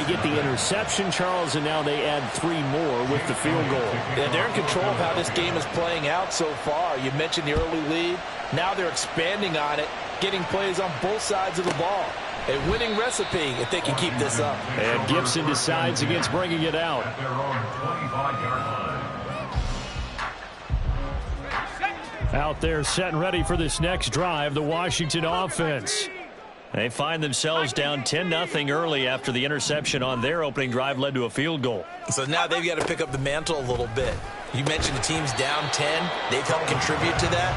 They get the interception, Charles, and now they add 3 more with the field goal. Yeah, they're in control of how this game is playing out so far. You mentioned the early lead. Now they're expanding on it, getting plays on both sides of the ball. A winning recipe if they can keep this up. And Gibson decides against bringing it out. At their own 25-yard line. Out there set and ready for this next drive, the Washington offense. They find themselves down 10-0 early after the interception on their opening drive led to a field goal. So now they've got to pick up the mantle a little bit. You mentioned the team's down 10. They've helped contribute to that.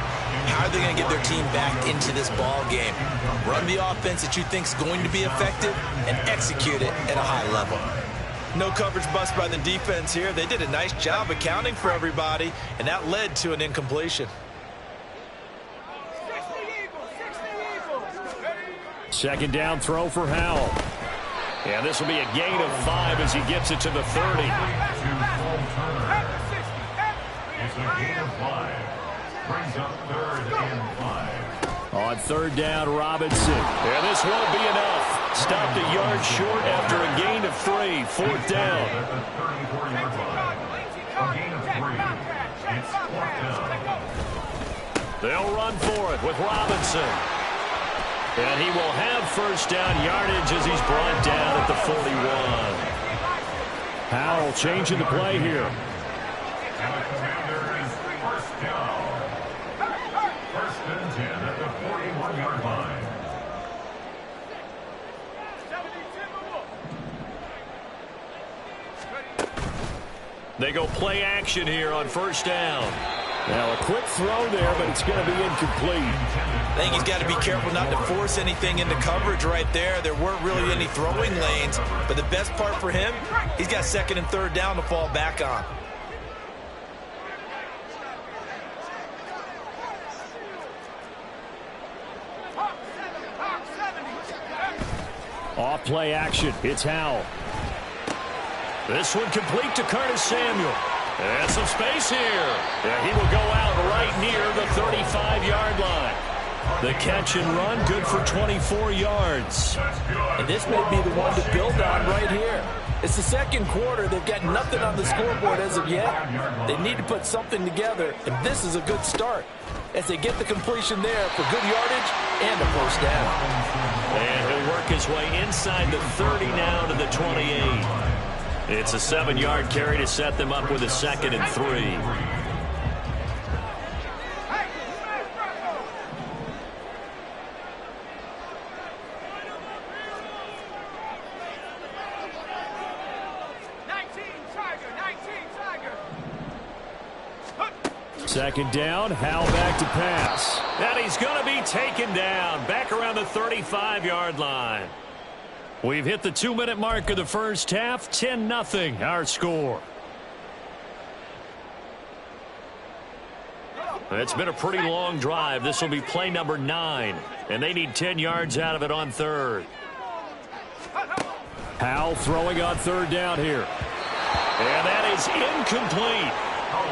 How are they going to get their team back into this ball game? Run the offense that you think is going to be effective and execute it at a high level. No coverage bust by the defense here. They did a nice job accounting for everybody, and that led to an incompletion. Second down throw for Howell. And this will be a gain of 5 as he gets it to the 30. It's a gain of 5. Brings up 3rd and 5. On 3rd down, Robinson. And this won't be enough. Stopped a yard short after a gain of 3. 4th down. At the 34-yard line. A gain of 3. It's 4th down. They'll run for it with Robinson. And he will have 1st down yardage as he's brought down at the 41. Howell changing the play here. And the Commanders, 1st down. 1st and 10 at the 41-yard line. They go play action here on 1st down. Now a quick throw there, but it's going to be incomplete. I think he's got to be careful not to force anything into coverage right there. There weren't really any throwing lanes, but the best part for him, he's got 2nd and 3rd down to fall back on. Off play action. It's Howell. This one complete to Curtis Samuel. And some space here. And he will go out right near the 35-yard line. The catch and run good for 24 yards. And this may be the one to build on right here. It's the 2nd quarter. They've got nothing on the scoreboard as of yet. They need to put something together, and this is a good start as they get the completion there for good yardage and a 1st down. And he'll work his way inside the 30 now to the 28. It's a 7-yard carry to set them up with a 2nd and 3. Second down, Howell back to pass. And he's going to be taken down back around the 35-yard line. We've hit the 2-minute mark of the first half. 10-0 our score. It's been a pretty long drive. This will be play number 9. And they need 10 yards out of it on 3rd. Howell throwing on 3rd down here. And that is incomplete.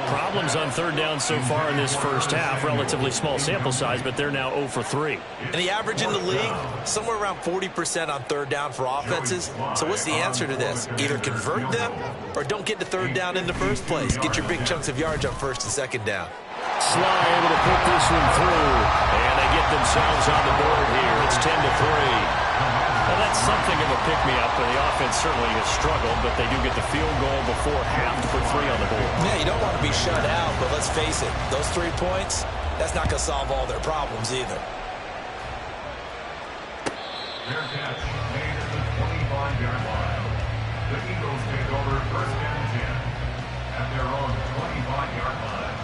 Problems on 3rd down so far in this first half. Relatively small sample size, but they're now 0 for 3. And the average in the league, somewhere around 40% on 3rd down for offenses. So what's the answer to this? Either convert them or don't get to 3rd down in the first place. Get your big chunks of yards on 1st and 2nd down. Sly able to put this one through. And they get themselves on the board here. It's 10-3. Well, that's something of a pick-me-up, but the offense certainly has struggled, but they do get the field goal before half to put 3 on the board. Yeah, you don't want to be shut out, but let's face it, those 3 points, that's not going to solve all their problems either. Their catch made at the 25-yard line. The Eagles take over 1st and 10 at their own 25-yard line.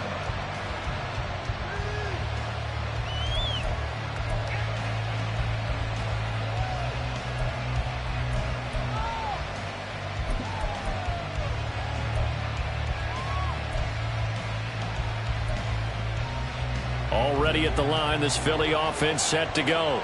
Already at the line, this Philly offense set to go.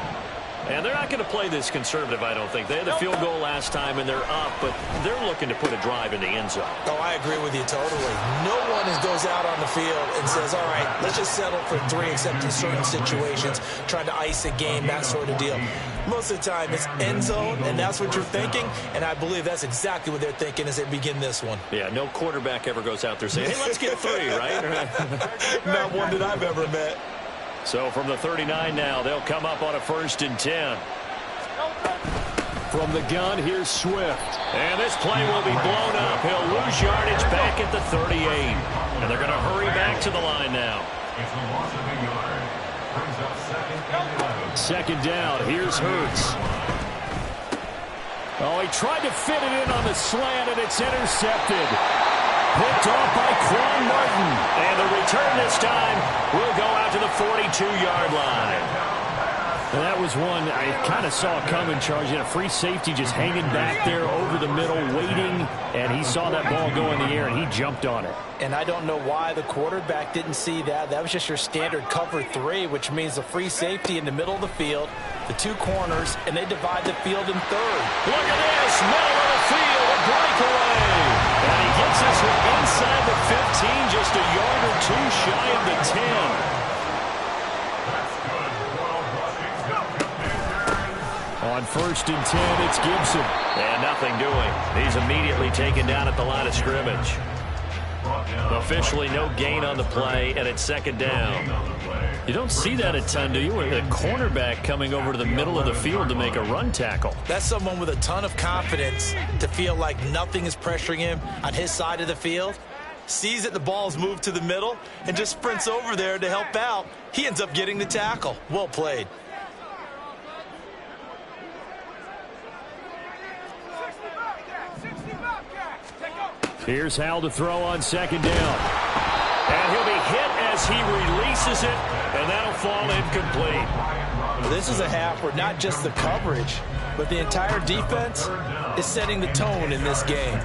And they're not going to play this conservative, I don't think. They had the field goal last time, and they're up, but they're looking to put a drive in the end zone. Oh, I agree with you totally. No one goes out on the field and says, all right, let's just settle for 3, except in certain situations, trying to ice a game, that sort of deal. Most of the time, it's end zone, and that's what you're thinking, and I believe that's exactly what they're thinking as they begin this one. Yeah, no quarterback ever goes out there saying, hey, let's get 3, right? Not one that I've ever met. So from the 39 now, they'll come up on a 1st and 10. From the gun, here's Swift. And this play will be blown up. He'll lose yardage back at the 38. And they're going to hurry back to the line now. It's a loss of a yard. Brings up 2nd and 11. 2nd down. Here's Hurts. Oh, he tried to fit it in on the slant, and it's intercepted. Picked off by Quan Martin. And the return this time will go out to the 42-yard line. And that was one I kind of saw coming, Charles. You had a free safety just hanging back there over the middle, waiting, and he saw that ball go in the air, and he jumped on it. And I don't know why the quarterback didn't see that. That was just your standard cover 3, which means a free safety in the middle of the field, the 2 corners, and they divide the field in 3rd. Look at this, middle of the field, a breakaway. And he gets this one inside the 15, just a yard or 2 shy of the 10. On 1st and 10, it's Gibson. And nothing doing. He's immediately taken down at the line of scrimmage. Officially no gain on the play, and it's 2nd down. You don't see that a ton, do you? With a cornerback coming over to the middle of the field to make a run tackle. That's someone with a ton of confidence to feel like nothing is pressuring him on his side of the field. Sees that the ball's moved to the middle and just sprints over there to help out. He ends up getting the tackle. Well played. Here's Howell to throw on 2nd down. And he'll be hit as he releases it, and that'll fall incomplete. This is a half where not just the coverage, but the entire defense is setting the tone in this game.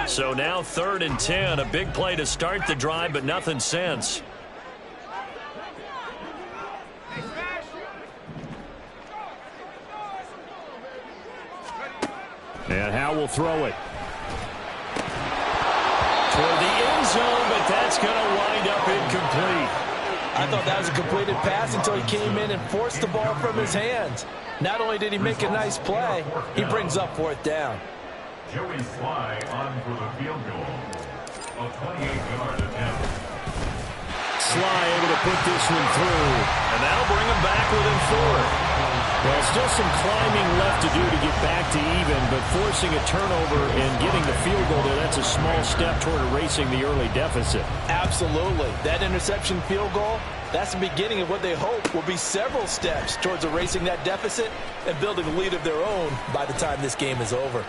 So now 3rd and 10, a big play to start the drive, but nothing since. And Howell will throw it toward the end zone, but that's going to wind up incomplete. I thought that was a completed pass until he came in and forced the ball from his hands. Not only did he make a nice play, he brings up 4th down. Joey Sly on for the field goal. A 28-yard attempt. Sly able to put this one through, and that'll bring him back within 4. Well, still some climbing left to do to get back to even, but forcing a turnover and getting the field goal there, that's a small step toward erasing the early deficit. Absolutely. That interception field goal, that's the beginning of what they hope will be several steps towards erasing that deficit and building a lead of their own by the time this game is over.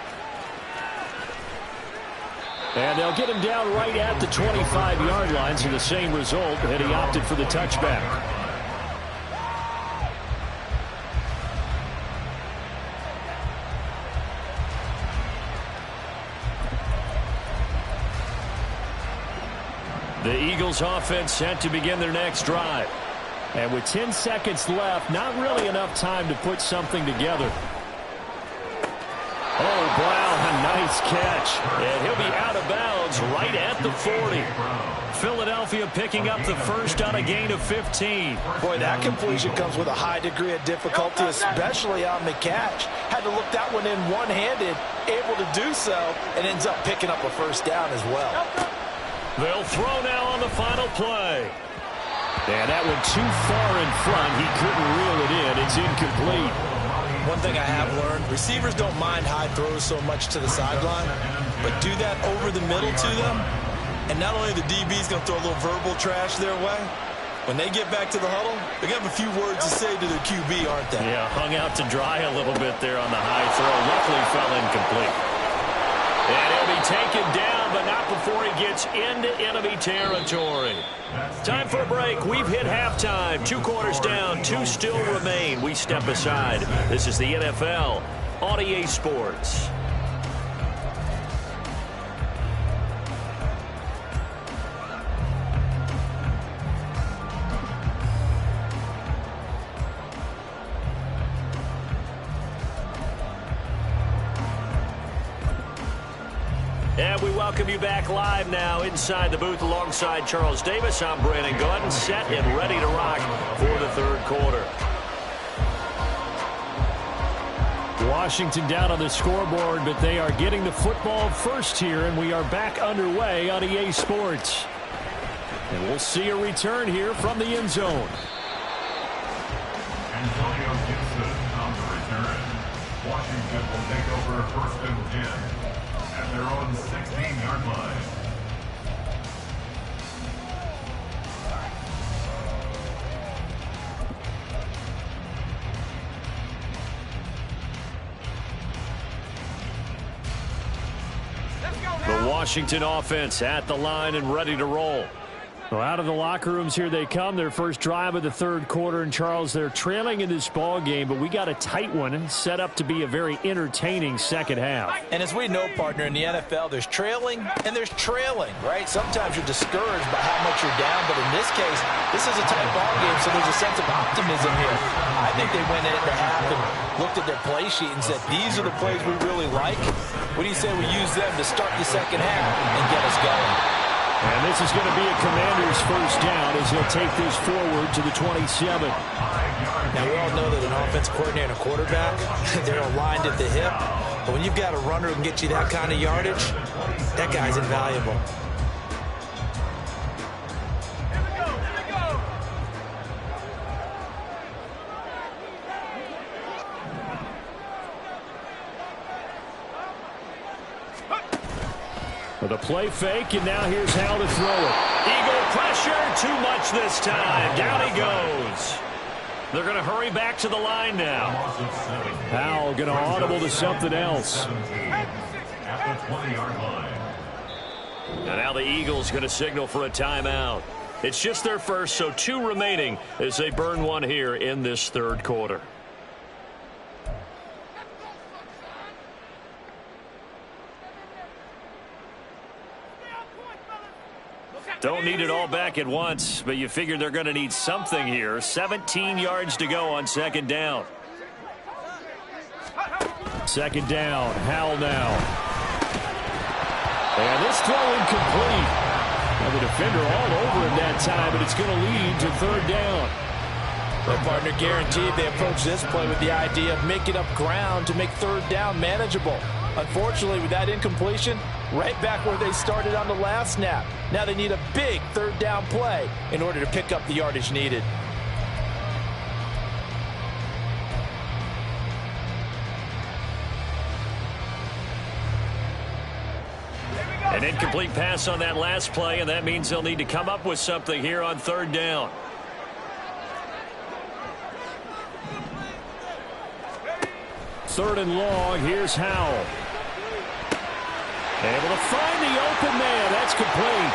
And they'll get him down right at the 25-yard line, so the same result, and he opted for the touchback. The Eagles offense set to begin their next drive. And with 10 seconds left, not really enough time to put something together. Oh, Brown, a nice catch. And he'll be out of bounds right at the 40. Philadelphia picking up the first on a gain of 15. Boy, that completion comes with a high degree of difficulty, especially on the catch. Had to look that one in one-handed, able to do so, and ends up picking up a first down as well. They'll throw now on the final play. And that went too far in front. He couldn't reel it in. It's incomplete. One thing I have learned, receivers don't mind high throws so much to the sideline, but do that over the middle to them, and not only the DB's going to throw a little verbal trash their way, when they get back to the huddle, they're going to have a few words to say to their QB, aren't they? Yeah, hung out to dry a little bit there on the high throw. Luckily fell incomplete. And he'll be taken down, but not before he gets into enemy territory. Time for a break. We've hit halftime. 2 quarters down, 2 still remain. We step aside. This is the NFL on EA Sports. And we welcome you back live now inside the booth alongside Charles Davis. I'm Brandon Gaudin, set and ready to rock for the third quarter. Washington down on the scoreboard, but they are getting the football first here, and we are back underway on EA Sports. And we'll see a return here from the end zone. Antonio Gibson on the return. Washington will take over 1st and 10 at their own 16-yard line. The Washington offense at the line and ready to roll. Well, out of the locker rooms here they come. Their first drive of the third quarter. And, Charles, they're trailing in this ball game, but we got a tight one and set up to be a very entertaining second half. And as we know, partner, in the NFL, there's trailing and there's trailing, right? Sometimes you're discouraged by how much you're down, but in this case, this is a tight ball game, so there's a sense of optimism here. I think they went into half and looked at their play sheet and said, these are the plays we really like. What do you say we use them to start the second half and get us going? And this is going to be a Commander's first down as he'll take this forward to the 27. Now, we all know that an offense coordinator and a quarterback, they're aligned at the hip. But when you've got a runner who can get you that kind of yardage, that guy's invaluable. With a play fake, and now here's Howell to throw it. Eagle pressure, too much this time. Down he goes. They're going to hurry back to the line now. Howell going to audible to something else. At the 20-yard line. And now the Eagles going to signal for a timeout. It's just their first, so 2 remaining as they burn one here in this third quarter. Don't need it all back at once, but you figure they're going to need something here. 17 yards to go on second down. Second down, Howell now. And this throw incomplete. And the defender all over him that time, but it's going to lead to third down. Well, partner, guaranteed they approach this play with the idea of making up ground to make third down manageable. Unfortunately, with that incompletion, right back where they started on the last snap. Now they need a big third down play in order to pick up the yardage needed. An incomplete pass on that last play, and that means they'll need to come up with something here on third down. Third and long, here's Howell. Able to find the open man. That's complete.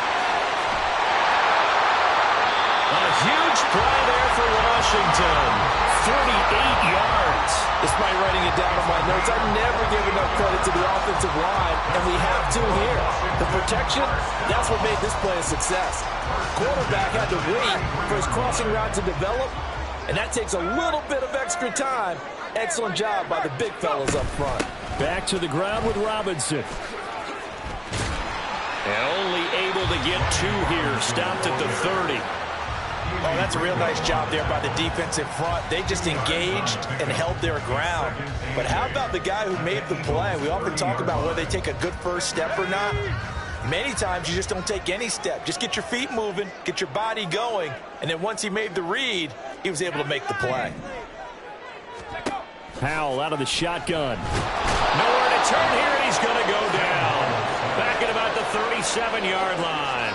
A huge play there for Washington. 38 yards. Despite writing it down on my notes, I never give enough credit to the offensive line, and we have to here. The protection, that's what made this play a success. Quarterback had to wait for his crossing route to develop, and that takes a little bit of extra time. Excellent job by the big fellas up front. Back to the ground with Robinson. And only able to get 2 here. Stopped at the 30. Oh, that's a real nice job there by the defensive front. They just engaged and held their ground. But how about the guy who made the play? We often talk about whether they take a good first step or not. Many times you just don't take any step. Just get your feet moving, get your body going, and then once he made the read, he was able to make the play. Howell out of the shotgun. Nowhere to turn here, and he's going to go down. Back at about the 37-yard line.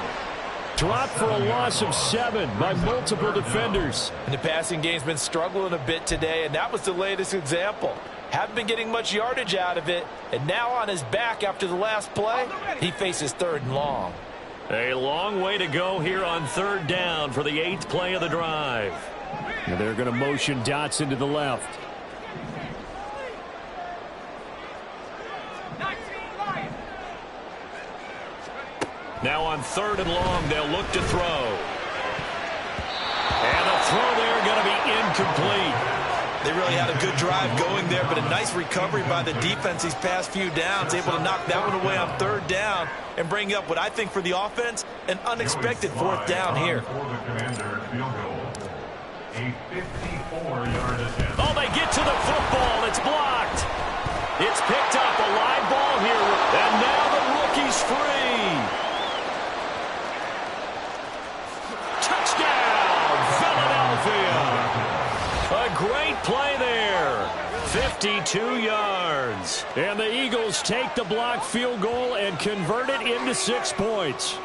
Dropped for a loss of 7 by multiple defenders. And the passing game's been struggling a bit today, and that was the latest example. Haven't been getting much yardage out of it, and now on his back after the last play, he faces third and long. A long way to go here on third down for the 8th play of the drive. And they're going to motion Dotson to the left. Now on third and long, they'll look to throw. And the throw there going to be incomplete. They really had a good drive going there, but a nice recovery by the defense these past few downs, able to knock that one away on 3rd down and bring up what I think for the offense, an unexpected 4th down here. A 54-yard attempt. Oh, they get to the football. It's blocked. It's picked up. A live ball here. And now the rookie's free. Touchdown, Philadelphia. A great play there. 52 yards. And the Eagles take the blocked field goal and convert it into 6 points.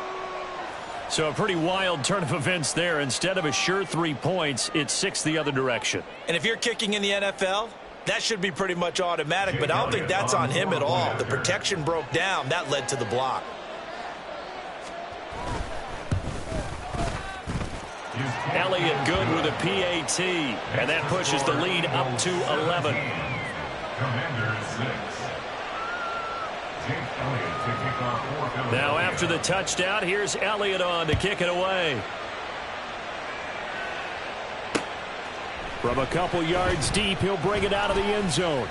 So a pretty wild turn of events there. Instead of a sure 3 points, it's 6 the other direction. And if you're kicking in the NFL, that should be pretty much automatic, but I don't think that's on him at all. The protection broke down. That led to the block. Elliott good with a PAT, and that pushes the lead up to 11. Commanders 6. Jake Elliott to kick off for Philadelphia. Now after the touchdown, here's Elliott on to kick it away. From a couple yards deep, he'll bring it out of the end zone.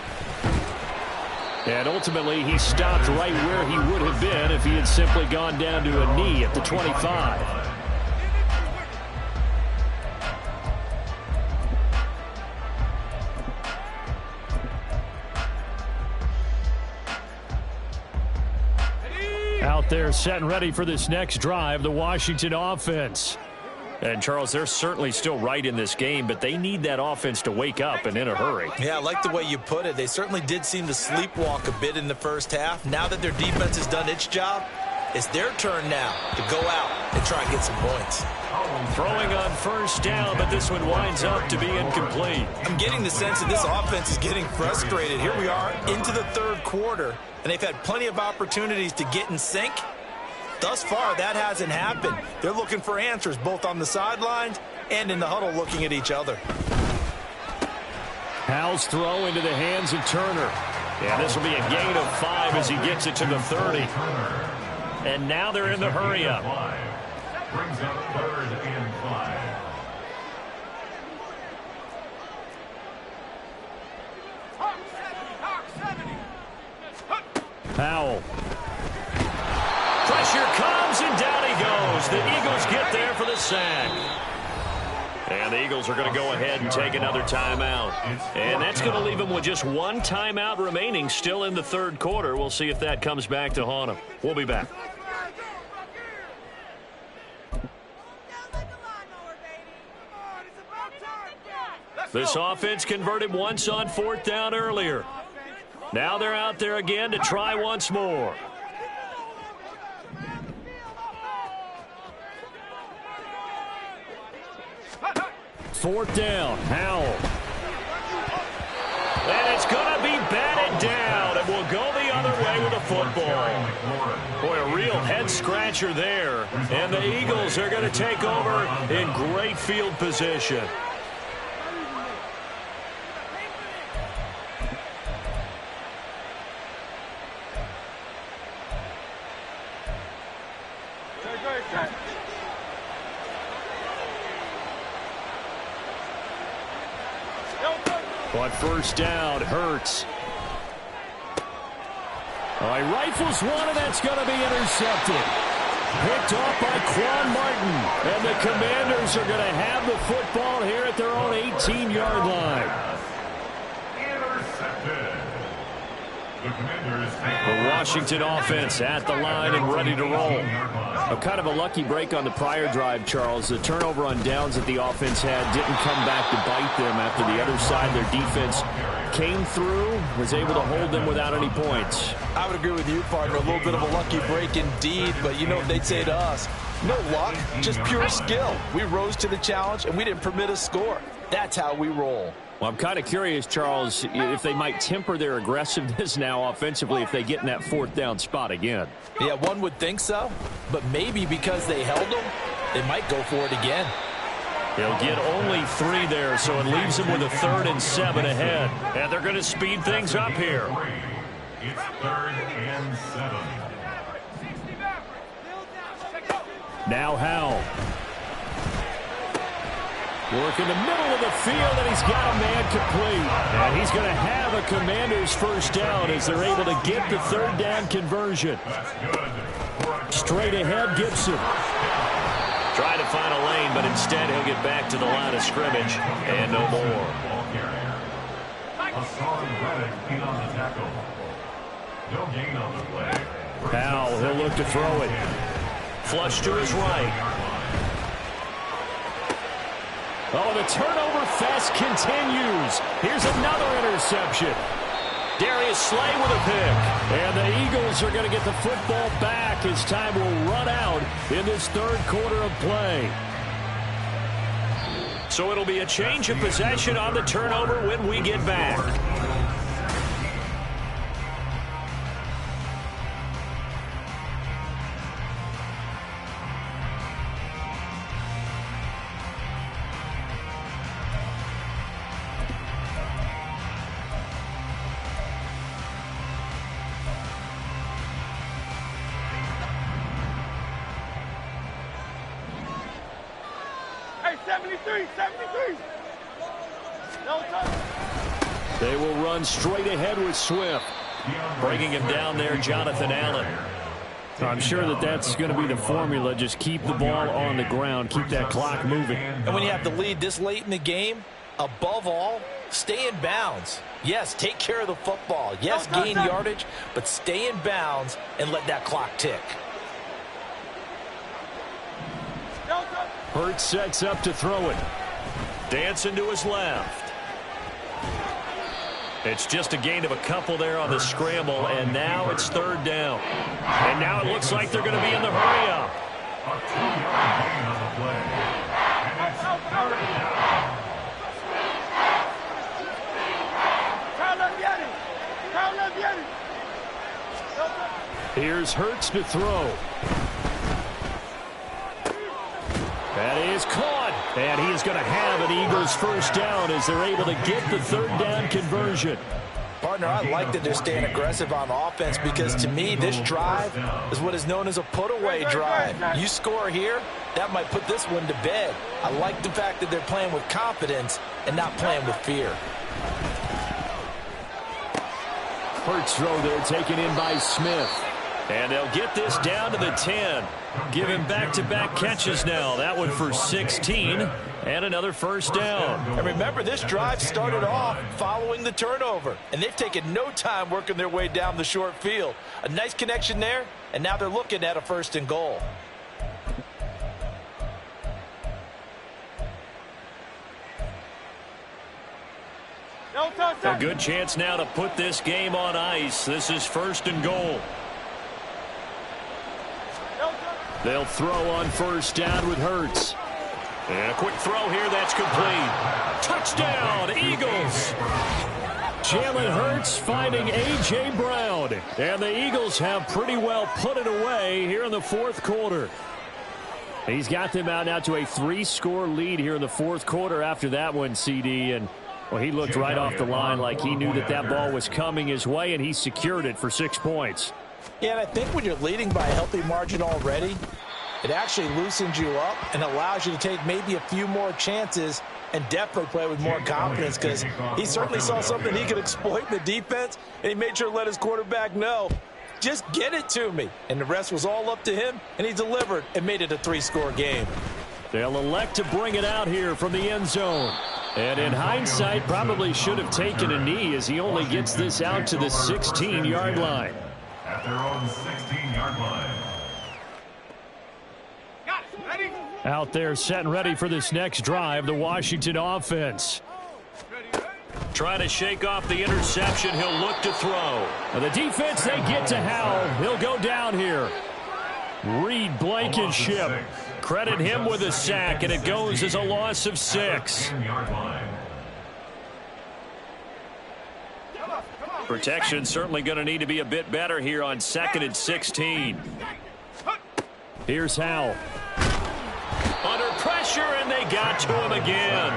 And ultimately, he stopped right where he would have been if he had simply gone down to a knee at the 25. Out there set and ready for this next drive, the Washington offense. And, Charles, they're certainly still right in this game, but they need that offense to wake up and in a hurry. Yeah, I like the way you put it. They certainly did seem to sleepwalk a bit in the first half. Now that their defense has done its job, it's their turn now to go out and try and get some points. Throwing on 1st down, but this one winds up to be incomplete. I'm getting the sense that this offense is getting frustrated. Here we are into the 3rd quarter, and they've had plenty of opportunities to get in sync. Thus far, that hasn't happened. They're looking for answers both on the sidelines and in the huddle looking at each other. Howell's throw into the hands of Turner. And this will be a gain of 5 as he gets it to the 30. And now they're in the hurry-up. Brings up 3rd and 5. Howell. Pressure comes, and down he goes. The Eagles get there for the sack. And the Eagles are going to go ahead and take another timeout. And that's going to leave them with just 1 timeout remaining still in the 3rd quarter. We'll see if that comes back to haunt them. We'll be back. This offense converted once on 4th down earlier. Now they're out there again to try once more. Fourth down, Howell. And it's going to be batted down, and we'll go the other way with the football. Boy, a real head-scratcher there. And the Eagles are going to take over in great field position. On 1st down, Hurts. Oh, he rifles one, and that's going to be intercepted. Picked off by Quan Martin. And the Commanders are going to have the football here at their own 18-yard line. Intercepted. The Commanders take The Washington offense at the line and ready to roll. A kind of a lucky break on the prior drive, Charles. The turnover on downs that the offense had didn't come back to bite them after the other side. Their defense came through, was able to hold them without any points. I would agree with you, partner. A little bit of a lucky break indeed, but you know what they'd say to us? No luck, just pure skill. We rose to the challenge, and we didn't permit a score. That's how we roll. Well, I'm kind of curious, Charles, if they might temper their aggressiveness now offensively if they get in that 4th down spot again. Yeah, one would think so, but maybe because they held them, they might go for it again. They'll get only 3 there, so it leaves them with a 3rd and 7 ahead. And they're going to speed things up here. It's 3rd and 7. Now Howell. Working the middle of the field, and he's got a man complete. And he's going to have a Commanders first down as they're able to get the third down conversion. Straight ahead, Gibson. Trying to find a lane, but instead he'll get back to the line of scrimmage and no more. Powell, he'll look to throw it. Flush to his right. Oh, the turnover fest continues. Here's another interception. Darius Slay with a pick. And the Eagles are going to get the football back as time will run out in this third quarter of play. So it'll be a change of possession on the turnover when we get back. They will run straight ahead with Swift. Bringing him down there, Jonathan Allen. I'm sure that that's going to be the formula. Just keep the ball on the ground. Keep that clock moving. And when you have the lead this late in the game, above all, stay in bounds. Yes, take care of the football. Yes, gain yardage, but stay in bounds and let that clock tick. Hurts sets up to throw it. Dancing to his left. It's just a gain of a couple there on the scramble, and now it's third down. And now it looks like they're going to be in the hurry-up. A 2-yard gain on the play. And it's third down. Here's Hurts to throw. That is caught. And he is going to have an Eagles first down as they're able to get the third down conversion. Partner, I like that they're staying aggressive on offense because to me this drive is what is known as a put-away drive. You score here, that might put this one to bed. I like the fact that they're playing with confidence and not playing with fear. Hurts throw there taken in by Smith. And they'll get this down to the 10. Give him back-to-back catches now. That one for 16 and another first down. And remember, this drive started off following the turnover, and they've taken no time working their way down the short field. A nice connection there, and now they're looking at a first and goal. A good chance now to put this game on ice. This is first and goal. They'll throw on first down with Hurts. And a quick throw here that's complete. Touchdown, Eagles. Jalen Hurts finding A.J. Brown. And the Eagles have pretty well put it away here in the fourth quarter. He's got them out now to a 3-score lead here in the fourth quarter after that one, CD. And, well, he looked right off the line like he knew that that ball was coming his way, and he secured it for 6 points. Yeah, and I think when you're leading by a healthy margin already, it actually loosens you up and allows you to take maybe a few more chances and definitely play with more confidence because he certainly saw something he could exploit in the defense, and he made sure to let his quarterback know, just get it to me. And the rest was all up to him, and he delivered and made it a 3-score game. They'll elect to bring it out here from the end zone. And in hindsight, probably should have taken a knee as he only gets this out to the 16-yard line. At their own 16-yard line. Out there set and ready for this next drive, the Washington offense. Trying to shake off the interception. He'll look to throw. And the defense, they get to Howell. He'll go down here. Reed Blankenship. Credit him with a sack, and it goes as a loss of 6. Protection certainly going to need to be a bit better here on 2nd and 16. Here's Howell. Under pressure, and they got to him again.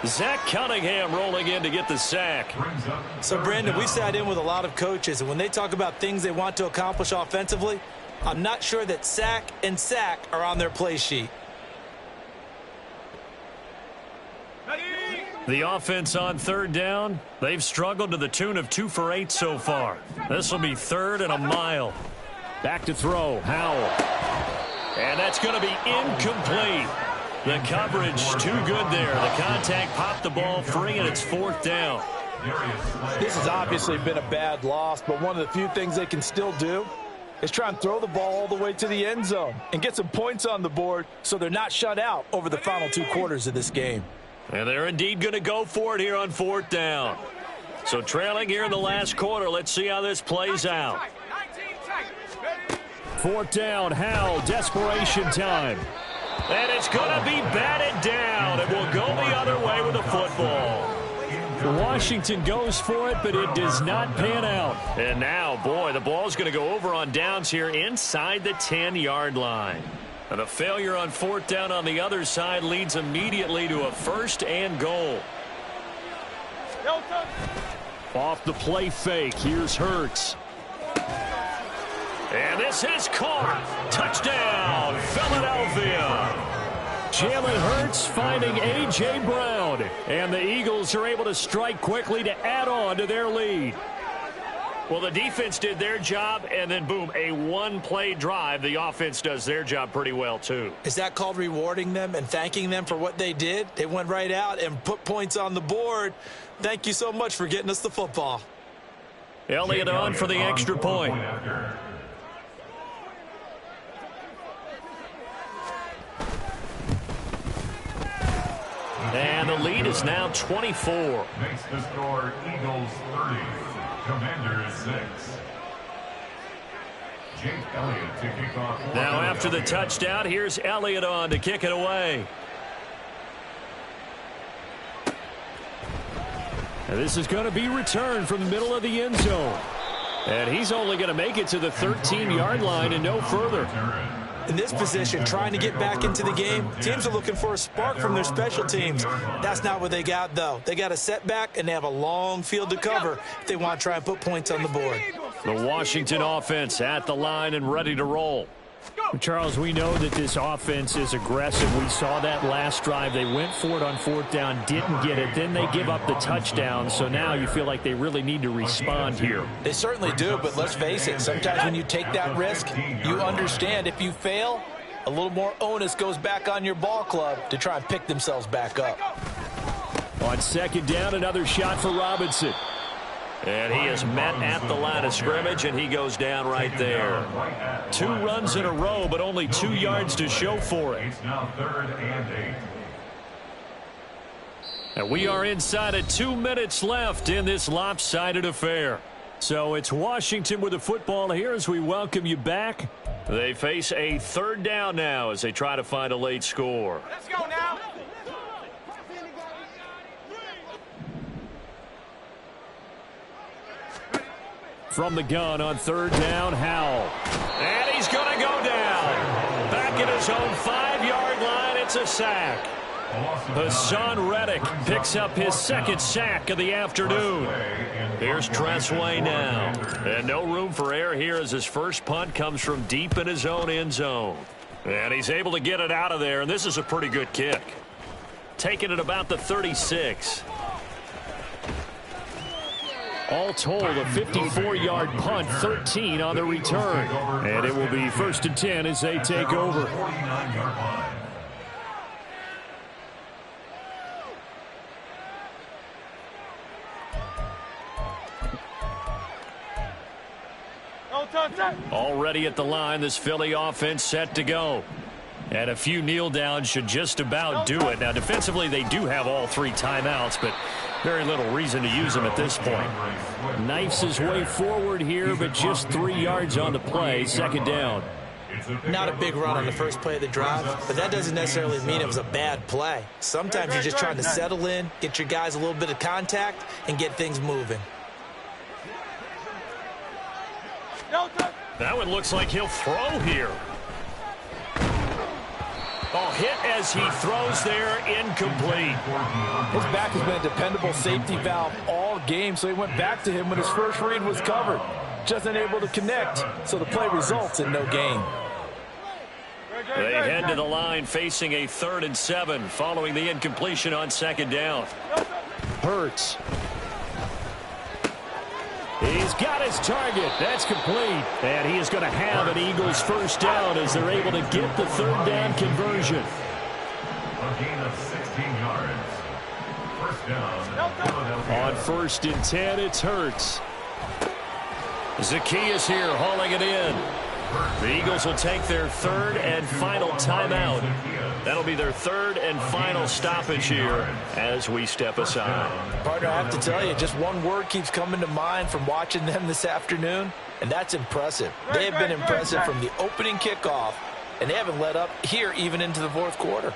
Zach Cunningham rolling in to get the sack. So, Brandon, we sat in with a lot of coaches, and when they talk about things they want to accomplish offensively, I'm not sure that sack and sack are on their play sheet. The offense on third down, they've struggled to the tune of 2 for 8 so far. This will be 3rd and a mile. Back to throw, Howell. And that's going to be incomplete. The coverage too good there. The contact popped the ball free, and it's 4th down. This has obviously been a bad loss, but one of the few things they can still do is try and throw the ball all the way to the end zone and get some points on the board so they're not shut out over the final 2 quarters of this game. And they're indeed going to go for it here on 4th down. So trailing here in the last quarter, let's see how this plays out. 4th down, Howell, desperation time. And it's going to be batted down. It will go the other way with the football. Washington goes for it, but it does not pan out. And now, boy, the ball's going to go over on downs here inside the 10-yard line. And a failure on 4th down on the other side leads immediately to a 1st and goal. Off the play fake, here's Hurts. And this is caught. Touchdown, Philadelphia. Jalen Hurts finding A.J. Brown. And the Eagles are able to strike quickly to add on to their lead. Well, the defense did their job, and then, boom, a one-play drive. The offense does their job pretty well, too. Is that called rewarding them and thanking them for what they did? They went right out and put points on the board. Thank you so much for getting us the football. Elliott on for the extra point. And the lead is now 24. Makes the score Eagles 30, Commanders 6. Jake Elliott to kick off. Now after the touchdown, here's Elliott on to kick it away. And this is going to be returned from the middle of the end zone. And he's only going to make it to the 13-yard line and no further. In this position, trying to get back into the game, teams are looking for a spark from their special teams. That's not what they got, though. They got a setback, and they have a long field to cover if they want to try and put points on the board. The Washington offense at the line and ready to roll. Charles, we know that this offense is aggressive. We saw that last drive. They went for it on 4th down, didn't get it. Then they give up the touchdown. So now you feel like they really need to respond here. They certainly do, but let's face it. Sometimes when you take that risk, you understand if you fail, a little more onus goes back on your ball club to try and pick themselves back up. On 2nd down, another shot for Robinson. And he is met at the line of scrimmage, and he goes down right there. 2 runs in a row, but only 2 yards to show for it. It's now 3rd and 8. And we are inside of 2 minutes left in this lopsided affair. So it's Washington with the football here as we welcome you back. They face a 3rd down now as they try to find a late score. Let's go now. From the gun on 3rd down, Howell. And he's going to go down. Back at his own 5-yard line, it's a sack. Hassan Reddick picks up his 2nd sack of the afternoon. Here's Tressway now. And no room for error here as his first punt comes from deep in his own end zone. And he's able to get it out of there, and this is a pretty good kick. Taking it about the 36. All told, a 54-yard punt, 13 on the return. And it will be 1st and 10 as they take over. 49-yard line. Already at the line, this Philly offense set to go. And a few kneel downs should just about do it. Now, defensively, they do have all 3 timeouts, but very little reason to use them at this point. Knifes his way forward here, but just 3 yards on the play, 2nd down. Not a big run on the first play of the drive, but that doesn't necessarily mean it was a bad play. Sometimes you're just trying to settle in, get your guys a little bit of contact, and get things moving. That one looks like he'll throw here. Oh, hit as he throws there, incomplete. His back has been a dependable safety valve all game, so he went back to him when his first read was covered. Just unable to connect, so the play results in no gain. They head to the line facing a 3rd and 7 following the incompletion on 2nd down. Hurts. He's got his target. That's complete. And he is going to have an Eagles 1st down as they're able to get the 3rd down conversion. A gain of 16 yards. 1st down, Philadelphia. On 1st and 10, it's Hurts. Zacchaeus here hauling it in. The Eagles will take their 3rd and final timeout. That'll be their 3rd and final stoppage here as we step aside. Partner, I have to tell you, just one word keeps coming to mind from watching them this afternoon, and that's impressive. They have been impressive from the opening kickoff, and they haven't let up here even into the 4th quarter.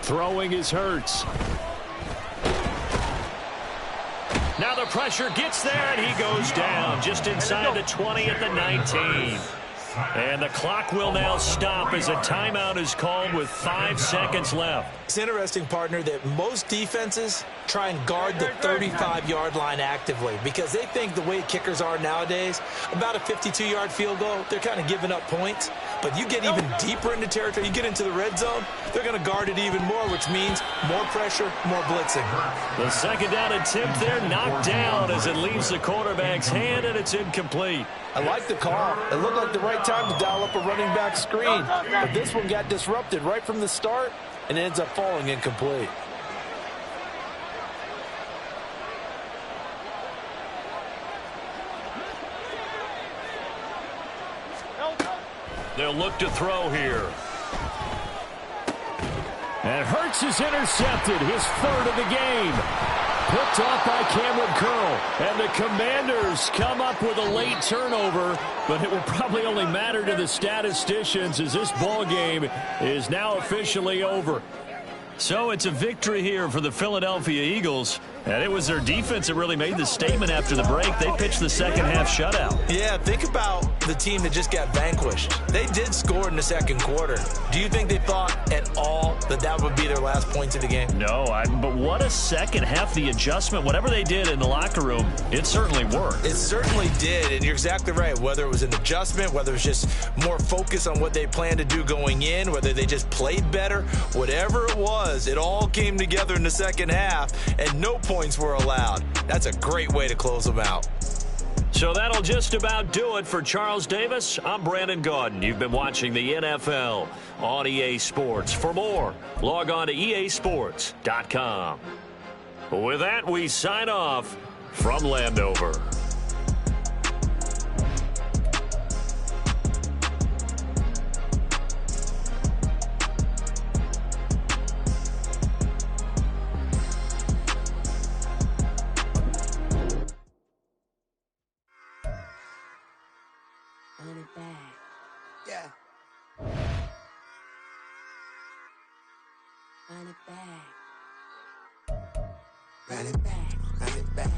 Throwing is Hurts. Now the pressure gets there, and he goes down just inside the 20 at the 19. And the clock will now stop as a timeout is called with 5 seconds left. It's interesting, partner, that most defenses try and guard the 35-yard line actively because they think the way kickers are nowadays, about a 52-yard field goal, they're kind of giving up points. But you get even deeper into territory, you get into the red zone, they're going to guard it even more, which means more pressure, more blitzing. The 2nd down attempt there knocked down as it leaves the quarterback's hand, and it's incomplete. I like the call. It looked like the right time to dial up a running back screen. But this one got disrupted right from the start and ends up falling incomplete. They'll look to throw here. And Hurts is intercepted, his 3rd of the game. Picked off by Cameron Curl. And the Commanders come up with a late turnover, but it will probably only matter to the statisticians as this ball game is now officially over. So it's a victory here for the Philadelphia Eagles. And it was their defense that really made the statement after the break. They pitched the 2nd half shutout. Yeah, think about the team that just got vanquished. They did score in the 2nd quarter. Do you think they thought at all that that would be their last points of the game? No, but what a 2nd half. The adjustment, whatever they did in the locker room, it certainly worked. It certainly did, and you're exactly right. Whether it was an adjustment, whether it was just more focus on what they planned to do going in, whether they just played better, whatever it was, it all came together in the 2nd half, and no points were allowed. That's a great way to close them out. So that'll just about do it for Charles Davis. I'm Brandon Gaudin. You've been watching the NFL on EA Sports. For more, log on to easports.com. With that, we sign off from Landover. Run it back. Yeah. Run it back. Run it back. Run it back.